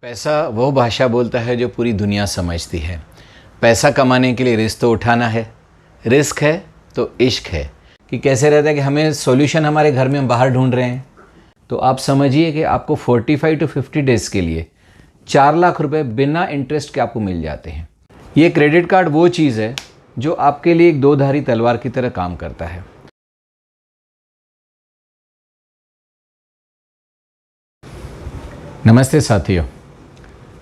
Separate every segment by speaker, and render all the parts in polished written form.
Speaker 1: पैसा वो भाषा बोलता है जो पूरी दुनिया समझती है। पैसा कमाने के लिए रिस्क तो उठाना है, रिस्क है तो इश्क है। कि कैसे रहता है कि हमें सॉल्यूशन हमारे घर में हम बाहर ढूंढ रहे हैं, तो आप समझिए कि आपको 45 टू 50 डेज़ के लिए 4 लाख रुपए बिना इंटरेस्ट के आपको मिल जाते हैं। ये क्रेडिट कार्ड वो चीज़ है जो आपके लिए एक दो-धारी तलवार की तरह काम करता है। नमस्ते साथियों,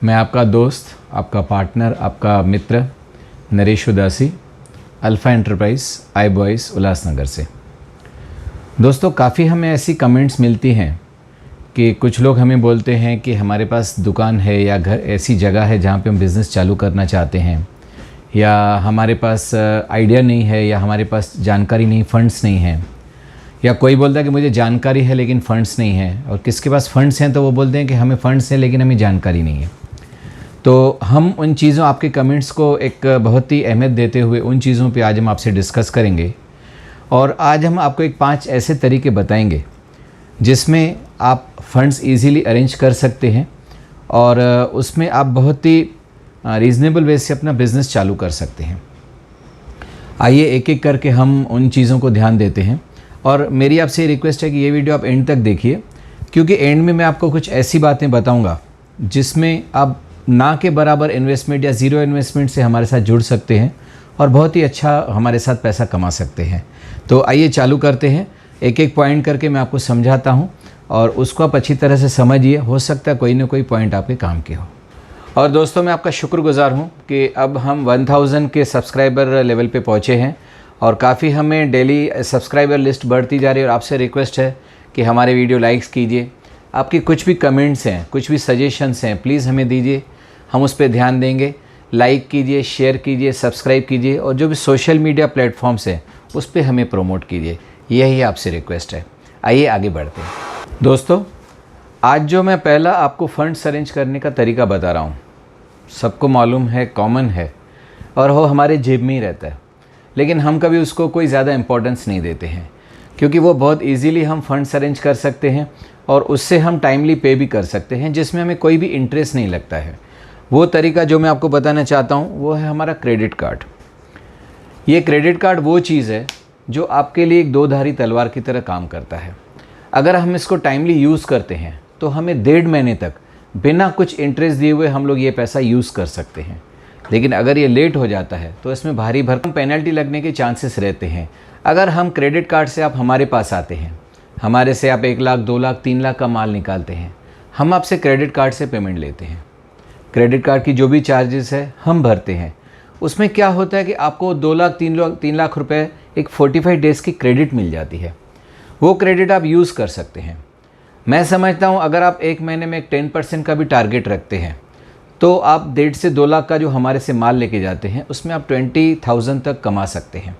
Speaker 1: मैं आपका दोस्त, आपका पार्टनर, आपका मित्र नरेश उदासी, अल्फ़ा एंटरप्राइज आई बॉयज़ उल्लासनगर से। दोस्तों, काफ़ी हमें ऐसी कमेंट्स मिलती हैं कि कुछ लोग हमें बोलते हैं कि हमारे पास दुकान है या घर ऐसी जगह है जहाँ पे हम बिज़नेस चालू करना चाहते हैं, या हमारे पास आइडिया नहीं है, या हमारे पास जानकारी नहीं, फंड्स नहीं हैं। या कोई बोलता है कि मुझे जानकारी है लेकिन फ़ंड्स नहीं है, और किसके पास फ़ंड्स हैं तो वो बोलते हैं कि हमें फ़ंड्स हैं लेकिन हमें जानकारी नहीं है। तो हम उन चीज़ों, आपके कमेंट्स को एक बहुत ही अहमियत देते हुए उन चीज़ों पे आज हम आपसे डिस्कस करेंगे। और आज हम आपको एक 5 ऐसे तरीके बताएंगे जिसमें आप फ़ंड्स ईज़िली अरेंज कर सकते हैं और उसमें आप बहुत ही रीज़नेबल वे से अपना बिज़नेस चालू कर सकते हैं। आइए एक एक करके हम उन चीज़ों को ध्यान देते हैं। और मेरी आपसे रिक्वेस्ट है कि ये वीडियो आप एंड तक देखिए, क्योंकि एंड में मैं आपको कुछ ऐसी बातें बताऊंगा जिसमें आप ना के बराबर इन्वेस्टमेंट या ज़ीरो इन्वेस्टमेंट से हमारे साथ जुड़ सकते हैं और बहुत ही अच्छा हमारे साथ पैसा कमा सकते हैं। तो आइए चालू करते हैं। एक एक पॉइंट करके मैं आपको समझाता हूँ और उसको आप अच्छी तरह से समझिए। हो सकता है कोई ना कोई पॉइंट आपके काम के हो। और दोस्तों, मैं आपका शुक्रगुजार हूँ कि अब हम 1000 के सब्सक्राइबर लेवल पे पहुँचे हैं और काफ़ी हमें डेली सब्सक्राइबर लिस्ट बढ़ती जा रही है। और आपसे रिक्वेस्ट है कि हमारे वीडियो लाइक्स कीजिए। आपकी कुछ भी कमेंट्स हैं, कुछ भी सजेशंस हैं, प्लीज़ हमें दीजिए, हम उस पर ध्यान देंगे। लाइक कीजिए, शेयर कीजिए, सब्सक्राइब कीजिए और जो भी सोशल मीडिया प्लेटफॉर्म्स हैं उस पर हमें प्रमोट कीजिए। यही आपसे रिक्वेस्ट है। आइए आगे बढ़ते हैं। दोस्तों, आज जो मैं पहला आपको फंड्स अरेंज करने का तरीका बता रहा हूँ, सबको मालूम है, कॉमन है और वो हमारे जेब में ही रहता है, लेकिन हम कभी उसको कोई ज़्यादा इम्पोर्टेंस नहीं देते हैं, क्योंकि वो बहुत इजीली हम फंड्स अरेंज कर सकते हैं और उससे हम टाइमली पे भी कर सकते हैं, जिसमें हमें कोई भी इंटरेस्ट नहीं लगता है। वो तरीका जो मैं आपको बताना चाहता हूँ वो है हमारा क्रेडिट कार्ड। ये क्रेडिट कार्ड वो चीज़ है जो आपके लिए एक दो-धारी तलवार की तरह काम करता है। अगर हम इसको टाइमली यूज़ करते हैं तो हमें 1.5 महीने तक बिना कुछ इंटरेस्ट दिए हुए हम लोग ये पैसा यूज़ कर सकते हैं। लेकिन अगर ये लेट हो जाता है तो इसमें भारी भरकम पेनल्टी लगने के चांसेस रहते हैं। अगर हम क्रेडिट कार्ड से आप हमारे पास आते हैं, हमारे से आप 1 लाख, 2 लाख, 3 लाख का माल निकालते हैं, हम आपसे क्रेडिट कार्ड से पेमेंट लेते हैं। क्रेडिट कार्ड की जो भी चार्जेस है हम भरते हैं। उसमें क्या होता है कि आपको 2 लाख, 3 लाख रुपए एक 45 डेज़ की क्रेडिट मिल जाती है। वो क्रेडिट आप यूज़ कर सकते हैं। मैं समझता हूँ अगर आप एक महीने में एक 10% का भी टारगेट रखते हैं तो आप 1.5 से 2 लाख का जो हमारे से माल लेके जाते हैं उसमें आप 20,000 तक कमा सकते हैं,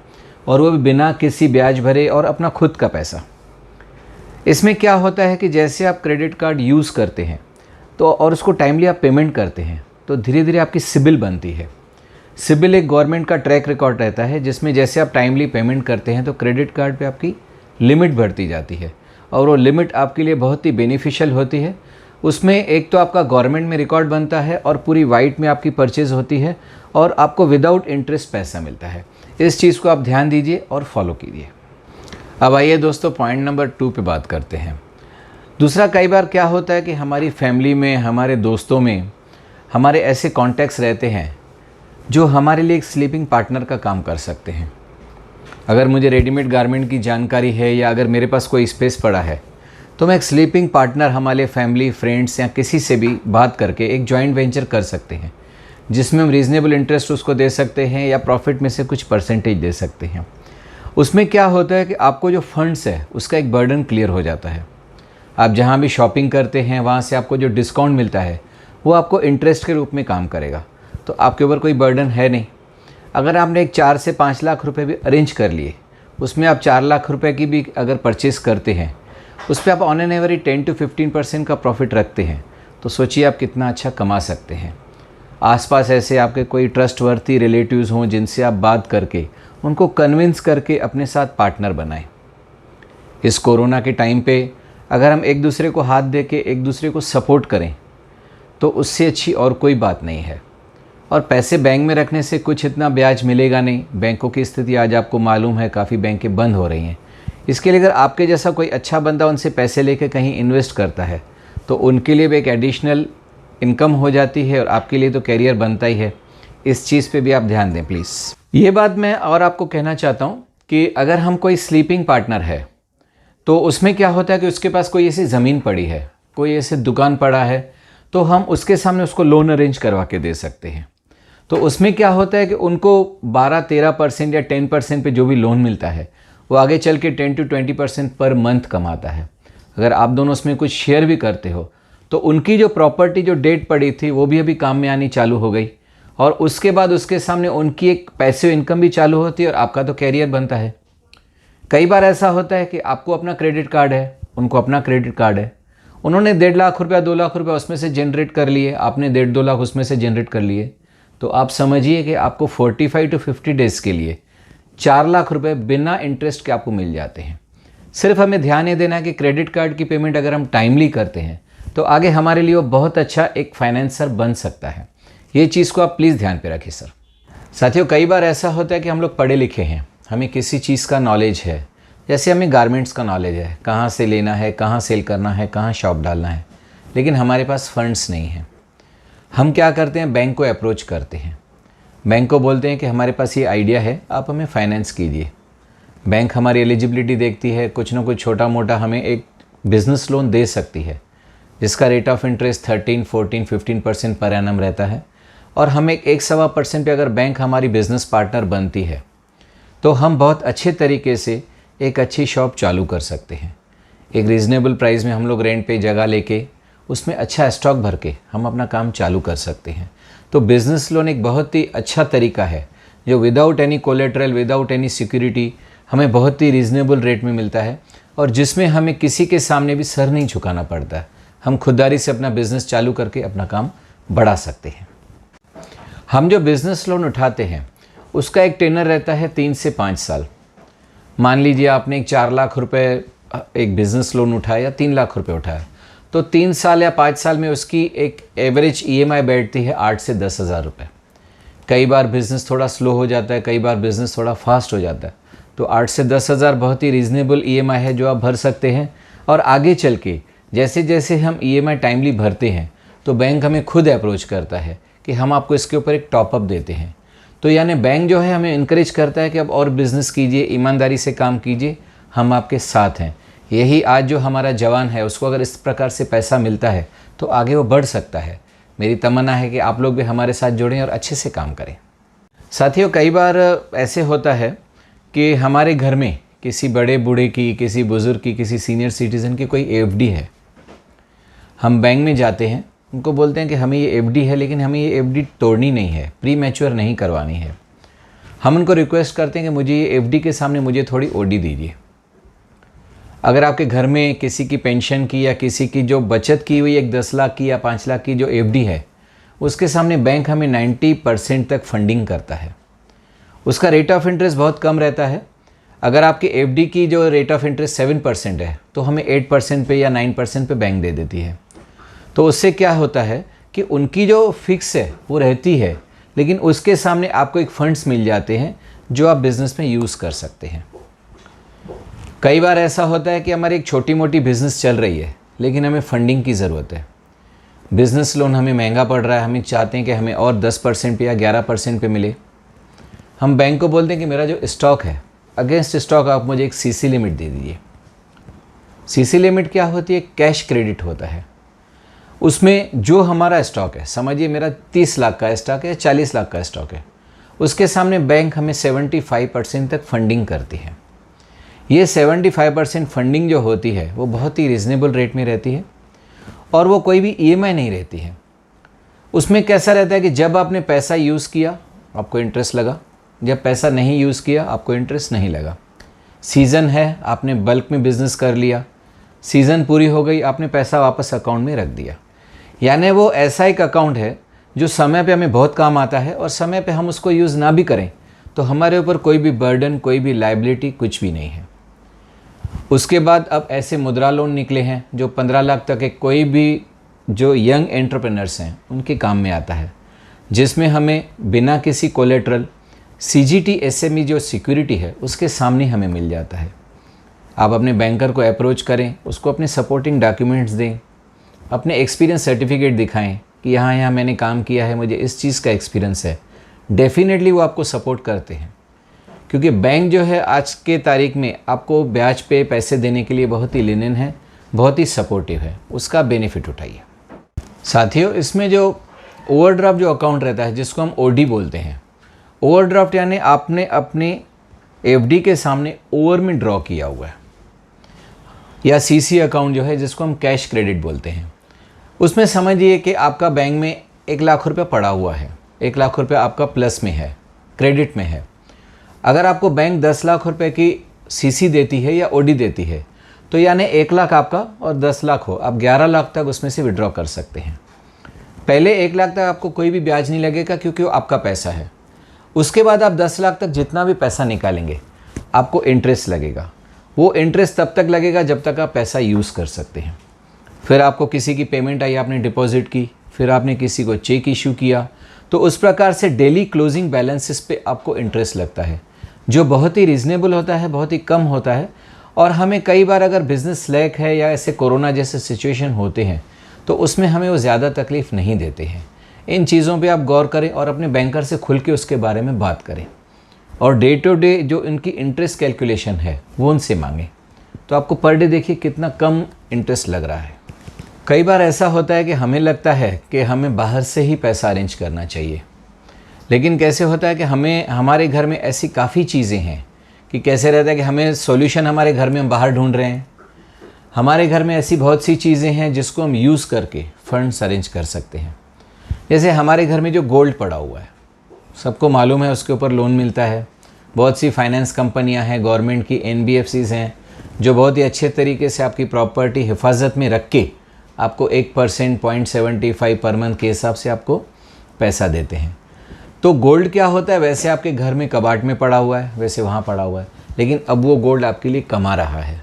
Speaker 1: और वो भी बिना किसी ब्याज भरे और अपना खुद का पैसा। इसमें क्या होता है कि जैसे आप क्रेडिट कार्ड यूज़ करते हैं तो और उसको टाइमली आप पेमेंट करते हैं तो धीरे धीरे आपकी सिबिल बनती है। सिबिल एक गवर्नमेंट का ट्रैक रिकॉर्ड रहता है जिसमें जैसे आप टाइमली पेमेंट करते हैं तो क्रेडिट कार्ड पे आपकी लिमिट बढ़ती जाती है, और वो लिमिट आपके लिए बहुत ही बेनिफिशियल होती है। उसमें एक तो आपका गवर्नमेंट में रिकॉर्ड बनता है और पूरी वाइट में आपकी परचेज़ होती है और आपको विदाउट इंटरेस्ट पैसा मिलता है। इस चीज़ को आप ध्यान दीजिए और फॉलो कीजिए। अब आइए दोस्तों, पॉइंट नंबर 2 पे बात करते हैं। दूसरा, कई बार क्या होता है कि हमारी फैमिली में, हमारे दोस्तों में हमारे ऐसे कॉन्टैक्ट्स रहते हैं जो हमारे लिए एक स्लीपिंग पार्टनर का काम कर सकते हैं। अगर मुझे रेडीमेड गारमेंट की जानकारी है या अगर मेरे पास कोई स्पेस पड़ा है तो मैं एक स्लीपिंग पार्टनर हमारे फैमिली, फ्रेंड्स या किसी से भी बात करके एक जॉइंट वेंचर कर सकते हैं, जिसमें हम रीज़नेबल इंटरेस्ट उसको दे सकते हैं या प्रॉफिट में से कुछ परसेंटेज दे सकते हैं। उसमें क्या होता है कि आपको जो फंड्स है उसका एक बर्डन क्लियर हो जाता है। आप जहाँ भी शॉपिंग करते हैं वहाँ से आपको जो डिस्काउंट मिलता है वो आपको इंटरेस्ट के रूप में काम करेगा, तो आपके ऊपर कोई बर्डन है नहीं। अगर आपने एक 4 से 5 लाख रुपए भी अरेंज कर लिए, उसमें आप 4 लाख रुपए की भी अगर परचेज़ करते हैं, उस पर आप ऑन एन एवरेज 10 to 15% का प्रॉफिट रखते हैं, तो सोचिए आप कितना अच्छा कमा सकते हैं। आसपास ऐसे आपके कोई ट्रस्टवर्थी रिलेटिव्स हों जिनसे आप बात करके उनको कन्विंस करके अपने साथ पार्टनर बनाएं। इस कोरोना के टाइम पे अगर हम एक दूसरे को हाथ दे के एक दूसरे को सपोर्ट करें तो उससे अच्छी और कोई बात नहीं है। और पैसे बैंक में रखने से कुछ इतना ब्याज मिलेगा नहीं। बैंकों की स्थिति आज आपको मालूम है, काफ़ी बैंकें बंद हो रही हैं। इसके लिए अगर आपके जैसा कोई अच्छा बंदा उनसे पैसे लेकर कहीं इन्वेस्ट करता है तो उनके लिए भी एक एडिशनल इनकम हो जाती है और आपके लिए तो कैरियर बनता ही है। इस चीज़ पे भी आप ध्यान दें प्लीज़। ये बात मैं और आपको कहना चाहता हूँ कि अगर हम कोई स्लीपिंग पार्टनर है तो उसमें क्या होता है कि उसके पास कोई ऐसी ज़मीन पड़ी है, कोई ऐसे दुकान पड़ा है, तो हम उसके सामने उसको लोन अरेंज करवा के दे सकते हैं। तो उसमें क्या होता है कि उनको 12-13% या 10% पे जो भी लोन मिलता है वो आगे चल के 10 to 20% पर मंथ कमाता है। अगर आप दोनों उसमें कुछ शेयर भी करते हो तो उनकी जो प्रॉपर्टी जो डेट पड़ी थी वो भी अभी काम में आनी चालू हो गई और उसके बाद उसके सामने उनकी एक पैसिव इनकम भी चालू होती है और आपका तो कैरियर बनता है। कई बार ऐसा होता है कि आपको अपना क्रेडिट कार्ड है, उनको अपना क्रेडिट कार्ड है, उन्होंने 1.5 लाख रुपया 2 लाख रुपया उसमें से जनरेट कर लिए, आपने 1.5-2 लाख उसमें से जनरेट कर लिए, तो आप समझिए कि आपको 45 to 50 डेज़ के लिए 4 लाख रुपए बिना इंटरेस्ट के आपको मिल जाते हैं। सिर्फ हमें ध्यान ये देना है कि क्रेडिट कार्ड की पेमेंट अगर हम टाइमली करते हैं तो आगे हमारे लिए वो बहुत अच्छा एक फाइनेंसर बन सकता है। ये चीज़ को आप प्लीज़ ध्यान पे रखिए सर। साथियों, कई बार ऐसा होता है कि हम लोग पढ़े लिखे हैं, हमें किसी चीज़ का नॉलेज है, जैसे हमें गारमेंट्स का नॉलेज है, कहाँ से लेना है, कहाँ सेल करना है, कहाँ शॉप डालना है, लेकिन हमारे पास फंड्स नहीं हैं। हम क्या करते हैं, बैंक को अप्रोच करते हैं, बैंक को बोलते हैं कि हमारे पास ये आइडिया है, आप हमें फाइनेंस कीजिए। बैंक हमारी एलिजिबिलिटी देखती है, कुछ ना कुछ छोटा मोटा हमें एक बिज़नेस लोन दे सकती है जिसका rate of interest 13, 14, 15% per annum रहता है और हमें 1-1.25% पे अगर बैंक हमारी बिज़नेस पार्टनर बनती है तो हम बहुत अच्छे तरीके से एक अच्छी शॉप चालू कर सकते हैं। एक रीज़नेबल प्राइस में हम लोग रेंट पे जगह लेके उसमें अच्छा स्टॉक भर के हम अपना काम चालू कर सकते हैं। तो बिज़नेस लोन एक बहुत ही अच्छा तरीका है जो without any collateral, without any security हमें बहुत ही रीज़नेबल रेट में मिलता है और जिसमें हमें किसी के सामने भी सर नहीं झुकाना पड़ता है। हम खुददारी से अपना बिज़नेस चालू करके अपना काम बढ़ा सकते हैं। हम जो बिज़नेस लोन उठाते हैं उसका एक टेनर रहता है 3 से 5 साल। मान लीजिए आपने एक 4 लाख रुपए एक बिज़नेस लोन उठाया या 3 लाख रुपए उठाया, तो 3 साल या 5 साल में उसकी एक एवरेज EMI बैठती है 8 से 10 हज़ार रुपये। कई बार बिज़नेस थोड़ा स्लो हो जाता है, कई बार बिज़नेस थोड़ा फास्ट हो जाता है, तो 8 से 10 हज़ार बहुत ही रीज़नेबल EMI है जो आप भर सकते हैं। और आगे चल के जैसे जैसे हम EMI टाइमली भरते हैं तो बैंक हमें खुद अप्रोच करता है कि हम आपको इसके ऊपर एक टॉपअप देते हैं। तो यानी बैंक जो है हमें इनकरेज करता है कि अब और बिज़नेस कीजिए, ईमानदारी से काम कीजिए, हम आपके साथ हैं। यही आज जो हमारा जवान है उसको अगर इस प्रकार से पैसा मिलता है तो आगे वो बढ़ सकता है। मेरी तमन्ना है कि आप लोग भी हमारे साथ जुड़ें और अच्छे से काम करें। साथियों, कई बार ऐसे होता है कि हमारे घर में किसी बड़े बूढ़े की, किसी बुज़ुर्ग की, किसी सीनियर सिटीज़न की कोई FD है। हम बैंक में जाते हैं, उनको बोलते हैं कि हमें ये FD है लेकिन हमें ये FD तोड़नी नहीं है, प्री मैच्योर नहीं करवानी है। हम उनको रिक्वेस्ट करते हैं कि मुझे ये FD के सामने मुझे थोड़ी OD दीजिए। अगर आपके घर में किसी की पेंशन की या किसी की जो बचत की हुई एक 10 लाख की या 5 लाख की जो FD है, उसके सामने बैंक हमें 90% तक फंडिंग करता है। उसका रेट ऑफ इंटरेस्ट बहुत कम रहता है। अगर आपकी FD की जो रेट ऑफ इंटरेस्ट 7% है तो हमें 8% पे या 9% पे बैंक दे देती है। तो उससे क्या होता है कि उनकी जो फिक्स है वो रहती है, लेकिन उसके सामने आपको एक फंड्स मिल जाते हैं जो आप बिज़नेस में यूज़ कर सकते हैं। कई बार ऐसा होता है कि हमारी एक छोटी मोटी बिज़नेस चल रही है लेकिन हमें फंडिंग की ज़रूरत है। बिज़नेस लोन हमें महंगा पड़ रहा है, हम चाहते हैं कि हमें और 10% पे या 11% पे मिले। हम बैंक को बोलते हैं कि मेरा जो स्टॉक है, अगेंस्ट स्टॉक आप मुझे एक CC लिमिट दे दीजिए। CC लिमिट क्या होती है? कैश क्रेडिट होता है। उसमें जो हमारा स्टॉक है, समझिए मेरा 30 लाख का स्टॉक है, 40 लाख का स्टॉक है, उसके सामने बैंक हमें 75% तक फंडिंग करती है। ये 75% फंडिंग जो होती है वो बहुत ही रीज़नेबल रेट में रहती है और वो कोई भी EMI नहीं रहती है। उसमें कैसा रहता है कि जब आपने पैसा यूज़ किया आपको इंटरेस्ट लगा, जब पैसा नहीं यूज़ किया आपको इंटरेस्ट नहीं लगा। सीज़न है, आपने बल्क में बिज़नेस कर लिया, सीज़न पूरी हो गई, आपने पैसा वापस अकाउंट में रख दिया। यानी वो ऐसा एक अकाउंट है जो समय पे हमें बहुत काम आता है और समय पे हम उसको यूज़ ना भी करें तो हमारे ऊपर कोई भी बर्डन, कोई भी लायबिलिटी कुछ भी नहीं है। उसके बाद अब ऐसे मुद्रा लोन निकले हैं जो 15 लाख तक एक कोई भी जो यंग एंटरप्रेन्योर्स हैं उनके काम में आता है, जिसमें हमें बिना किसी कोलेटरल CGT SME जो सिक्योरिटी है उसके सामने हमें मिल जाता है। आप अपने बैंकर को अप्रोच करें, उसको अपने सपोर्टिंग डॉक्यूमेंट्स दें, अपने एक्सपीरियंस सर्टिफिकेट दिखाएं कि यहाँ मैंने काम किया है, मुझे इस चीज़ का एक्सपीरियंस है। डेफिनेटली वो आपको सपोर्ट करते हैं, क्योंकि बैंक जो है आज के तारीख में आपको ब्याज पे पैसे देने के लिए बहुत ही लिनेन है, बहुत ही सपोर्टिव है, उसका बेनिफिट उठाइए। साथियों, इसमें जो ओवरड्राफ्ट जो अकाउंट रहता है जिसको हम OD बोलते हैं, ओवरड्राफ्ट यानी आपने अपने FD के सामने ओवर में ड्रॉ किया हुआ है, या CC अकाउंट जो है जिसको हम कैश क्रेडिट बोलते हैं। उसमें समझिए कि आपका बैंक में 1 लाख रुपये पड़ा हुआ है, 1 लाख रुपये आपका प्लस में है, क्रेडिट में है। अगर आपको बैंक 10 लाख रुपये की CC देती है या OD देती है, तो यानी 1 लाख आपका और 10 लाख हो, आप 11 लाख तक उसमें से विड्रॉ कर सकते हैं। पहले 1 लाख तक आपको कोई भी ब्याज नहीं लगेगा क्योंकि वो आपका पैसा है। उसके बाद आप 10 लाख तक जितना भी पैसा निकालेंगे आपको इंटरेस्ट लगेगा। वो इंटरेस्ट तब तक लगेगा जब तक आप पैसा यूज़ कर सकते हैं। फिर आपको किसी की पेमेंट आई, आपने डिपॉजिट की, फिर आपने किसी को चेक इशू किया, तो उस प्रकार से डेली क्लोजिंग बैलेंसेस पे आपको इंटरेस्ट लगता है, जो बहुत ही रीज़नेबल होता है, बहुत ही कम होता है। और हमें कई बार अगर बिज़नेस स्लैक है या ऐसे कोरोना जैसे सिचुएशन होते हैं तो उसमें हमें वो ज़्यादा तकलीफ़ नहीं देते हैं। इन चीज़ों पे आप गौर करें और अपने बैंकर से खुल के उसके बारे में बात करें, और डे टू डे जो इनकी इंटरेस्ट कैलकुलेशन है वो उनसे मांगें, तो आपको पर डे देखिए कितना कम इंटरेस्ट लग रहा है। कई बार ऐसा होता है कि हमें लगता है कि हमें बाहर से ही पैसा अरेंज करना चाहिए, लेकिन कैसे होता है कि हमारे घर में ऐसी काफ़ी चीज़ें हैं कि कैसे रहता है कि हमें सॉल्यूशन हमारे घर में हम बाहर ढूंढ रहे हैं। हमारे घर में ऐसी बहुत सी चीज़ें हैं जिसको हम यूज़ करके फंड्स अरेंज कर सकते हैं। जैसे हमारे घर में जो गोल्ड पड़ा हुआ है, सबको मालूम है उसके ऊपर लोन मिलता है। बहुत सी फाइनेंस कंपनियां हैं, गवर्नमेंट की NBFCs हैं, जो बहुत ही अच्छे तरीके से आपकी प्रॉपर्टी हिफाजत में रख के आपको 1% 0.75 पर मंथ के हिसाब से आपको पैसा देते हैं। तो गोल्ड क्या होता है, वैसे आपके घर में कबाड़ में पड़ा हुआ है, वैसे वहाँ पड़ा हुआ है, लेकिन अब वो गोल्ड आपके लिए कमा रहा है।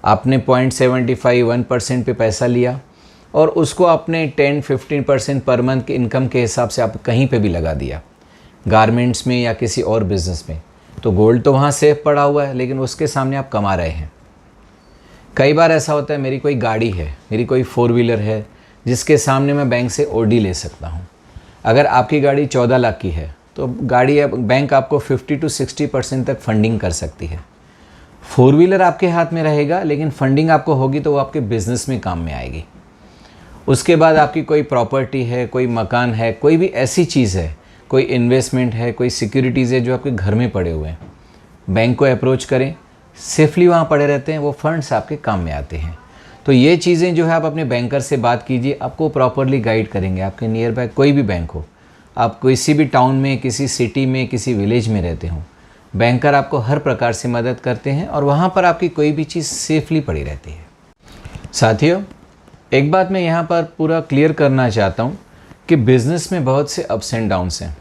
Speaker 1: आपने 0.75 1% पे पैसा लिया और उसको आपने 10-15% पर मंथ के इनकम के हिसाब से आप कहीं पे भी लगा दिया, गारमेंट्स में या किसी और बिज़नेस में, तो गोल्ड तो वहाँ सेफ पड़ा हुआ है, लेकिन उसके सामने आप कमा रहे हैं। कई बार ऐसा होता है, मेरी कोई गाड़ी है, मेरी कोई 4 व्हीलर है जिसके सामने मैं बैंक से OD ले सकता हूँ। अगर आपकी गाड़ी 14 लाख की है तो बैंक आपको 50 से 60% तक फंडिंग कर सकती है। 4 व्हीलर आपके हाथ में रहेगा, लेकिन फंडिंग आपको होगी तो वो आपके बिज़नेस में काम में आएगी। उसके बाद आपकी कोई प्रॉपर्टी है, कोई मकान है, कोई भी ऐसी चीज़ है, कोई इन्वेस्टमेंट है, कोई सिक्योरिटीज़ है जो आपके घर में पड़े हुए हैं, बैंक को अप्रोच करें, सेफली वहाँ पड़े रहते हैं, वो फंड्स आपके काम में आते हैं। तो ये चीज़ें जो है आप अपने बैंकर से बात कीजिए, आपको प्रॉपरली गाइड करेंगे। आपके नियर बाय कोई भी बैंक हो, आप किसी भी टाउन में, किसी सिटी में, किसी विलेज में रहते हो, बैंकर आपको हर प्रकार से मदद करते हैं और वहाँ पर आपकी कोई भी चीज़ सेफली पड़ी रहती है। साथियों, एक बात मैं यहाँ पर पूरा क्लियर करना चाहता हूँ कि बिज़नेस में बहुत से अप्स एंड डाउन्स हैं।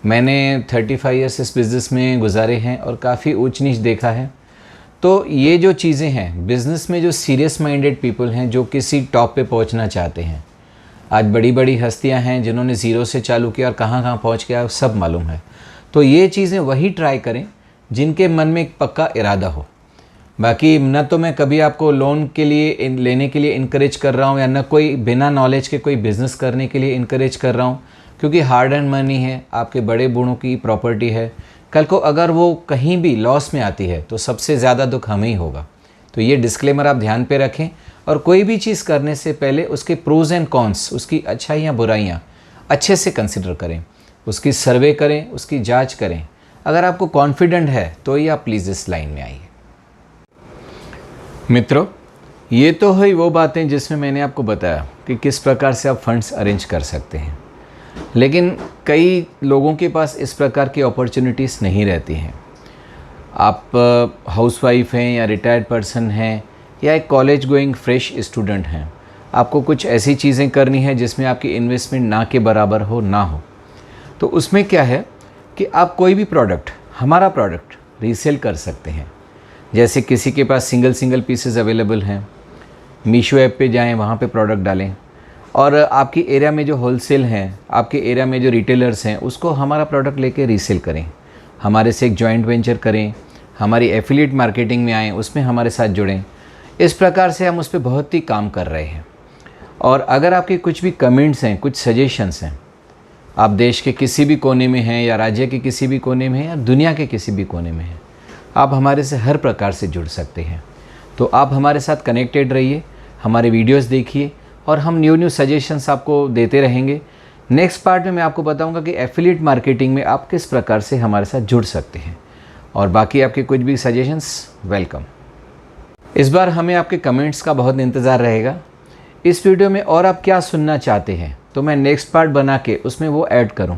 Speaker 1: मैंने 35 ईयर्स इस बिज़नेस में गुजारे हैं और काफ़ी ऊंच नीच देखा है। तो ये जो चीज़ें हैं बिज़नेस में, जो सीरियस माइंडेड पीपल हैं, जो किसी टॉप पे पहुंचना चाहते हैं, आज बड़ी बड़ी हस्तियां हैं जिन्होंने ज़ीरो से चालू किया और कहाँ कहाँ पहुंच गया सब मालूम है। तो ये चीज़ें वही ट्राई करें जिनके मन में एक पक्का इरादा हो। बाकी न तो मैं कभी आपको लोन के लिए लेने के लिए इनकरेज कर रहा हूँ, या न कोई बिना नॉलेज के कोई बिज़नेस करने के लिए इनकरेज कर रहा हूँ, क्योंकि हार्ड एंड मनी है, आपके बड़े बूढ़ों की प्रॉपर्टी है। कल को अगर वो कहीं भी लॉस में आती है तो सबसे ज़्यादा दुख हमें ही होगा। तो ये डिस्क्लेमर आप ध्यान पे रखें, और कोई भी चीज़ करने से पहले उसके प्रोज एंड कॉन्स, उसकी अच्छाइयाँ बुराइयाँ अच्छे से कंसिडर करें, उसकी सर्वे करें, उसकी जांच करें। अगर आपको कॉन्फिडेंट है तो ही आप प्लीज़ इस लाइन में आइए। मित्रों, ये तो है वो बातें जिसमें मैंने आपको बताया कि किस प्रकार से आप फंड्स अरेंज कर सकते हैं, लेकिन कई लोगों के पास इस प्रकार की अपॉर्चुनिटीज़ नहीं रहती हैं। आप हाउसवाइफ हैं या रिटायर्ड पर्सन हैं या एक कॉलेज गोइंग फ्रेश स्टूडेंट हैं, आपको कुछ ऐसी चीज़ें करनी है जिसमें आपकी इन्वेस्टमेंट ना के बराबर हो ना हो। तो उसमें क्या है कि आप कोई भी प्रोडक्ट, हमारा प्रोडक्ट रीसेल कर सकते हैं। जैसे किसी के पास सिंगल पीसेस अवेलेबल हैं, मीशो ऐप पे जाएं, वहाँ पे प्रोडक्ट डालें। और आपकी एरिया में जो होलसेल हैं, आपके एरिया में जो रिटेलर्स हैं, उसको हमारा प्रोडक्ट लेके रीसेल करें, हमारे से एक जॉइंट वेंचर करें, हमारी एफिलिएट मार्केटिंग में आएँ, उसमें हमारे साथ जुड़ें। इस प्रकार से हम उस पर बहुत ही काम कर रहे हैं। और अगर आपके कुछ भी कमेंट्स हैं, कुछ सजेशंस हैं, आप देश के किसी भी कोने में हैं या राज्य के किसी भी कोने में हैं या दुनिया के किसी भी कोने में हैं, आप हमारे से हर प्रकार से जुड़ सकते हैं। तो आप हमारे साथ कनेक्टेड रहिए, हमारे वीडियोस देखिए और हम न्यू सजेशंस आपको देते रहेंगे। नेक्स्ट पार्ट में मैं आपको बताऊंगा कि एफिलिएट मार्केटिंग में आप किस प्रकार से हमारे साथ जुड़ सकते हैं। और बाकी आपके कुछ भी सजेशंस वेलकम। इस बार हमें आपके कमेंट्स का बहुत इंतज़ार रहेगा। इस वीडियो में और आप क्या सुनना चाहते हैं तो मैं नेक्स्ट पार्ट बना के उसमें वो ऐड करूं।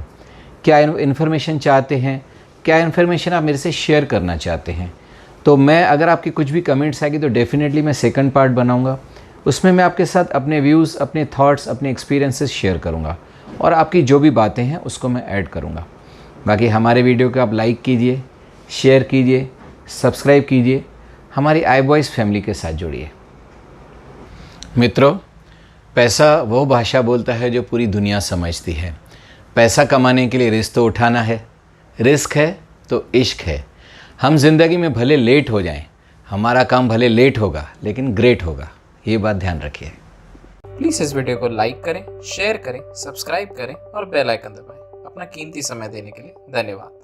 Speaker 1: क्या इन्फॉर्मेशन चाहते हैं, क्या इन्फॉर्मेशन आप मेरे से शेयर करना चाहते हैं, तो मैं अगर आपकी कुछ भी कमेंट्स आएगी तो डेफिनेटली मैं सेकंड पार्ट बनाऊंगा। उसमें मैं आपके साथ अपने व्यूज़, अपने थॉट्स, अपने एक्सपीरियंसेस शेयर करूंगा और आपकी जो भी बातें हैं उसको मैं ऐड करूंगा। बाकी हमारे वीडियो को आप लाइक कीजिए, शेयर कीजिए, सब्सक्राइब कीजिए, हमारी iBoys फैमिली के साथ जुड़िए। मित्रों, पैसा वो भाषा बोलता है जो पूरी दुनिया समझती है। पैसा कमाने के लिए रिस्क तो उठाना है, रिस्क है तो इश्क है। हम जिंदगी में भले लेट हो जाएं, हमारा काम भले लेट होगा लेकिन ग्रेट होगा, ये बात ध्यान रखिए।
Speaker 2: प्लीज़ इस वीडियो को लाइक करें, शेयर करें, सब्सक्राइब करें और बेल आइकन दबाएं। अपना कीमती समय देने के लिए धन्यवाद।